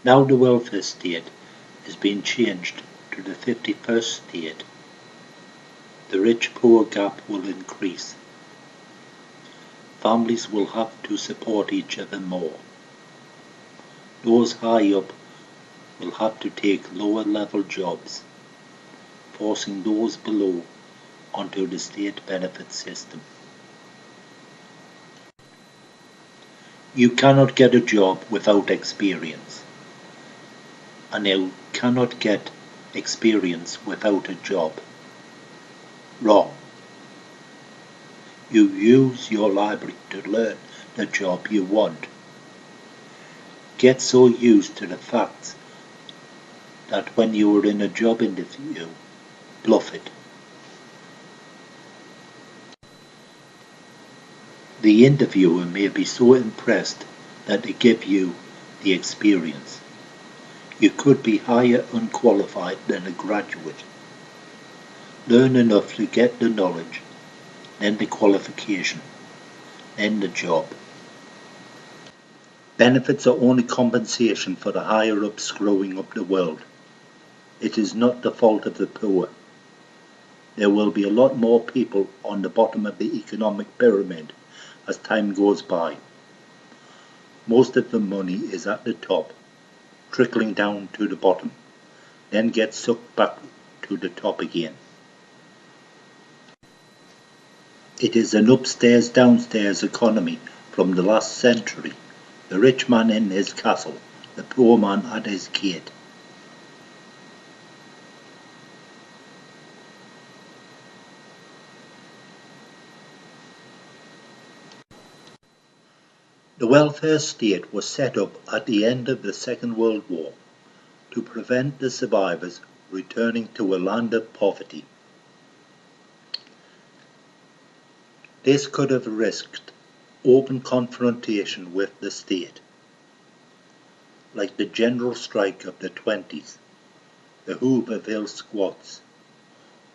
Now the welfare state is being changed to the 51st state. The rich-poor gap will increase. Families will have to support each other more. Those high up will have to take lower-level jobs, forcing those below onto the state benefit system. You cannot get a job without experience, and you cannot get experience without a job. Wrong. You use your library to learn the job you want. Get so used to the facts that when you are in a job interview, bluff it. The interviewer may be so impressed that they give you the experience. You could be higher unqualified than a graduate. Learn enough to get the knowledge, then the qualification, then the job. Benefits are only compensation for the higher-ups screwing up the world. It is not the fault of the poor. There will be a lot more people on the bottom of the economic pyramid as time goes by. Most of the money is at the top, trickling down to the bottom, then gets sucked back to the top again. It is an upstairs-downstairs economy from the last century. The rich man in his castle, the poor man at his gate. The welfare state was set up at the end of the Second World War to prevent the survivors returning to a land of poverty. This could have risked open confrontation with the state, like the general strike of the 20s, the Hooverville squats,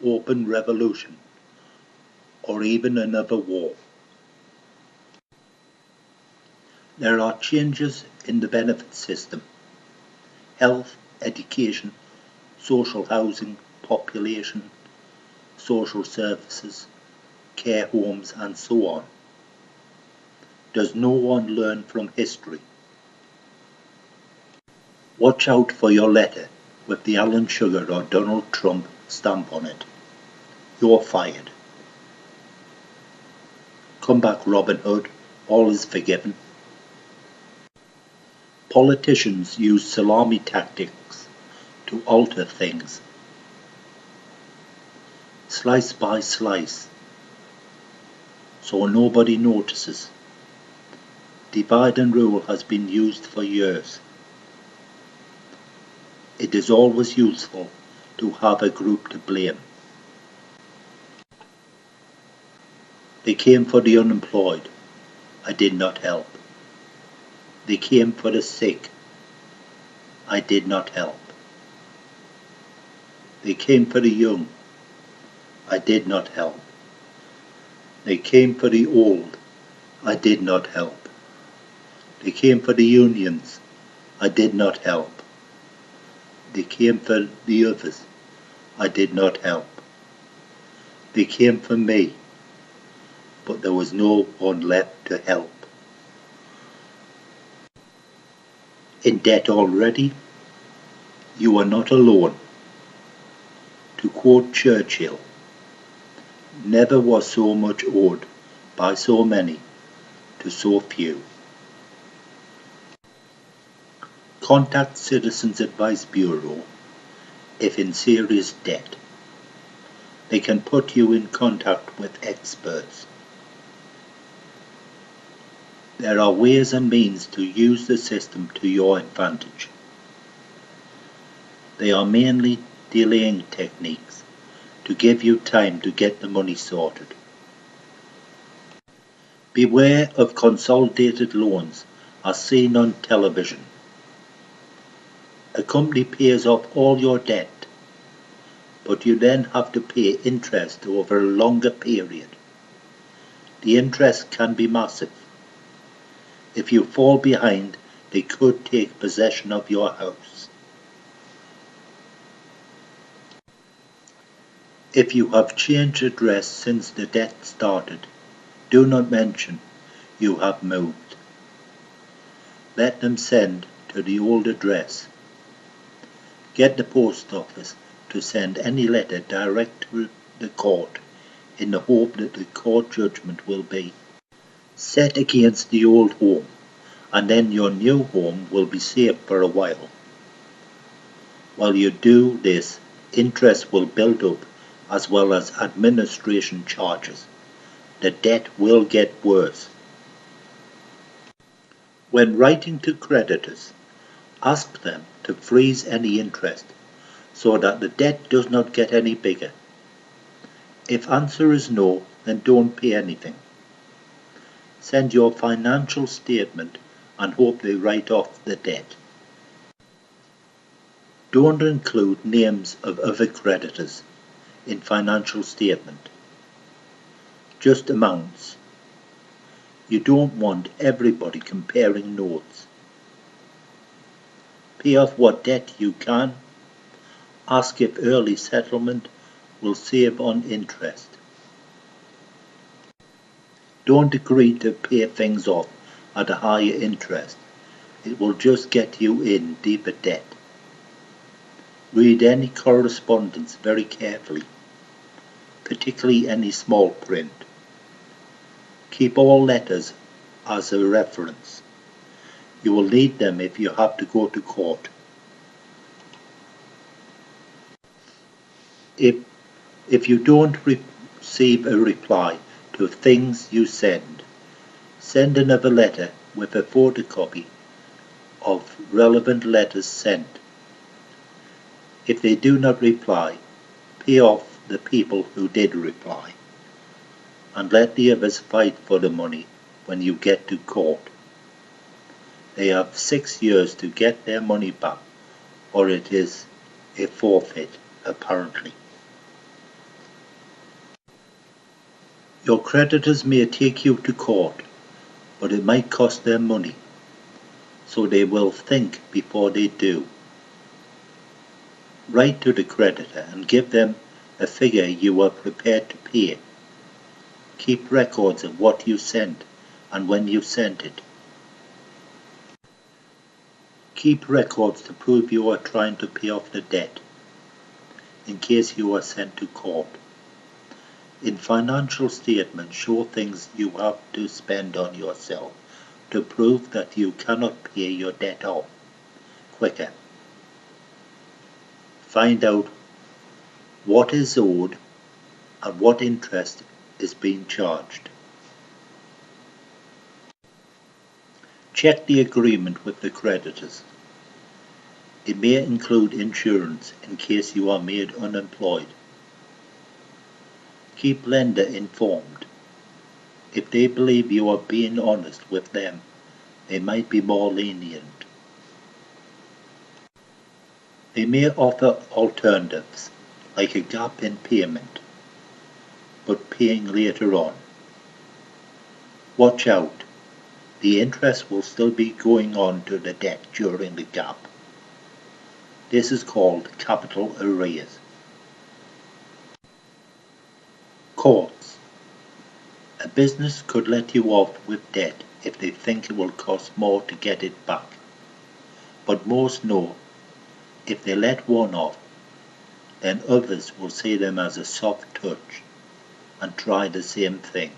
open revolution, or even another war. There are changes in the benefit system: health, education, social housing, population, social services, care homes, and so on. Does no one learn from history? Watch out for your letter with the Alan Sugar or Donald Trump stamp on it. You're fired. Come back, Robin Hood, all is forgiven. Politicians use salami tactics to alter things, slice by slice, so nobody notices. Divide and rule has been used for years. It is always useful to have a group to blame. They came for the unemployed. I did not help. They came for the sick. I did not help. They came for the young. I did not help. They came for the old. I did not help. They came for the unions. I did not help. They came for the others. I did not help. They came for me, but there was no one left to help. In debt already? You are not alone. To quote Churchill, never was so much owed by so many to so few. Contact Citizens Advice Bureau if in serious debt. They can put you in contact with experts. There are ways and means to use the system to your advantage. They are mainly delaying techniques to give you time to get the money sorted. Beware of consolidated loans as seen on television. A company pays off all your debt, but you then have to pay interest over a longer period. The interest can be massive. If you fall behind, they could take possession of your house. If you have changed address since the debt started, do not mention you have moved. Let them send to the old address. Get the post office to send any letter direct to the court in the hope that the court judgment will be set against the old home, and then your new home will be safe for a while. While you do this, interest will build up as well as administration charges. The debt will get worse. When writing to creditors, ask them to freeze any interest so that the debt does not get any bigger. If answer is no, then don't pay anything. Send your financial statement and hope they write off the debt. Don't include names of other creditors in financial statement. Just amounts. You don't want everybody comparing notes. Pay off what debt you can. Ask if early settlement will save on interest. Don't agree to pay things off at a higher interest. It will just get you in deeper debt. Read any correspondence very carefully, particularly any small print. Keep all letters as a reference. You will need them if you have to go to court. If you don't receive a reply to things you send another letter with a photocopy of relevant letters sent. If they do not reply, pay off the people who did reply, and let the others fight for the money when you get to court. They have 6 years to get their money back, or it is a forfeit, apparently. Your creditors may take you to court, but it might cost them money, so they will think before they do. Write to the creditor and give them a figure you are prepared to pay. Keep records of what you sent and when you sent it. Keep records to prove you are trying to pay off the debt, in case you are sent to court. In financial statements, show things you have to spend on yourself to prove that you cannot pay your debt off quicker. Find out what is owed and what interest is being charged. Check the agreement with the creditors. It may include insurance in case you are made unemployed. Keep lender informed. If they believe you are being honest with them, they might be more lenient. They may offer alternatives, like a gap in payment, but paying later on. Watch out. The interest will still be going on to the debt during the gap. This is called capital arrears. Courts. A business could let you off with debt if they think it will cost more to get it back. But most know if they let one off, then others will see them as a soft touch and try the same thing.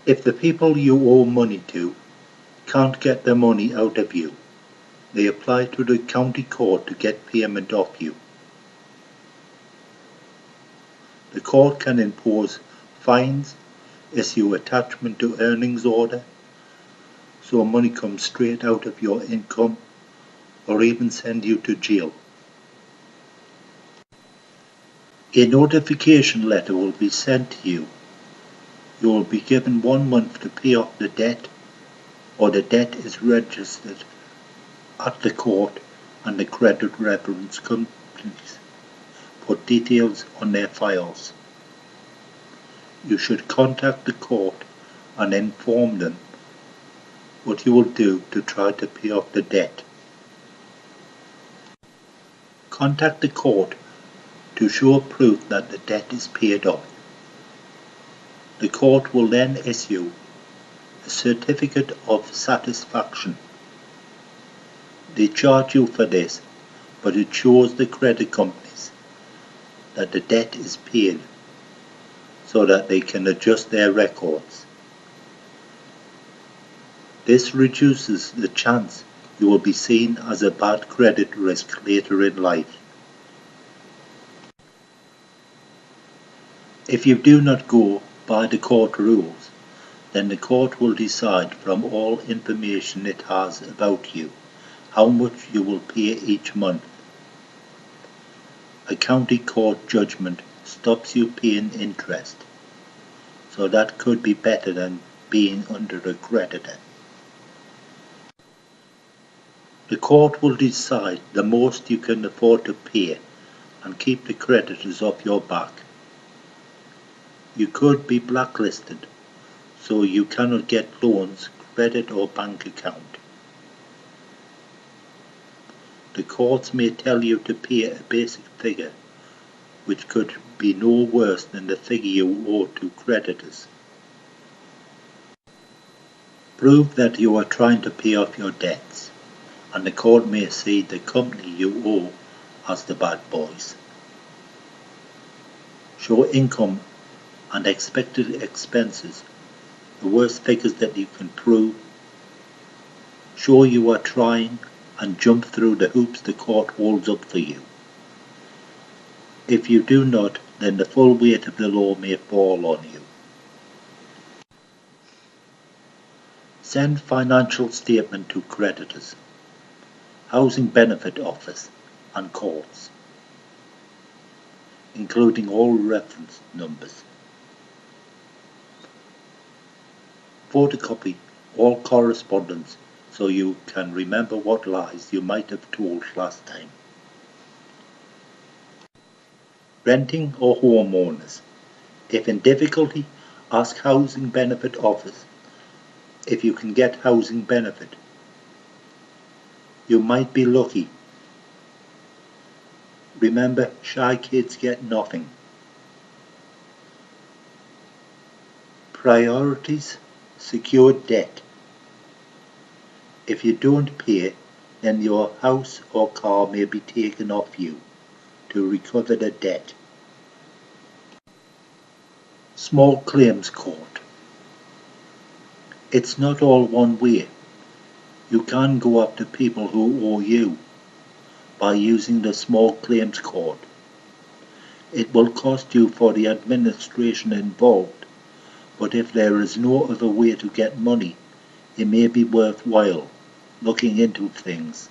If the people you owe money to can't get their money out of you, they apply to the county court to get payment off you. The court can impose fines, issue attachment to earnings order, so money comes straight out of your income, or even send you to jail. A notification letter will be sent to you. You will be given 1 month to pay off the debt, or the debt is registered at the court and the credit reference companies put details on their files. You should contact the court and inform them what you will do to try to pay off the debt. Contact the court to show proof that the debt is paid off. The court will then issue a certificate of satisfaction. They charge you for this, but it shows the credit companies that the debt is paid so that they can adjust their records. This reduces the chance you will be seen as a bad credit risk later in life. If you do not go by the court rules, then the court will decide from all information it has about you how much you will pay each month. A county court judgment stops you paying interest, so that could be better than being under a creditor. The court will decide the most you can afford to pay and keep the creditors off your back. You could be blacklisted, so you cannot get loans, credit or bank account. The courts may tell you to pay a basic figure, which could be no worse than the figure you owe to creditors. Prove that you are trying to pay off your debts, and the court may see the company you owe as the bad boys. Show income and expected expenses, the worst figures that you can prove. Show you are trying and jump through the hoops the court holds up for you. If you do not, then the full weight of the law may fall on you. Send financial statement to creditors, Housing Benefit Office and courts, including all reference numbers. Photocopy all correspondence so you can remember what lies you might have told last time. Renting or homeowners. If in difficulty, ask Housing Benefit Office if you can get housing benefit. You might be lucky. Remember, shy kids get nothing. Priorities: secured debt. If you don't pay, then your house or car may be taken off you to recover the debt. Small claims court. It's not all one way. You can go after people who owe you by using the small claims court. It will cost you for the administration involved, but if there is no other way to get money, it may be worthwhile looking into things.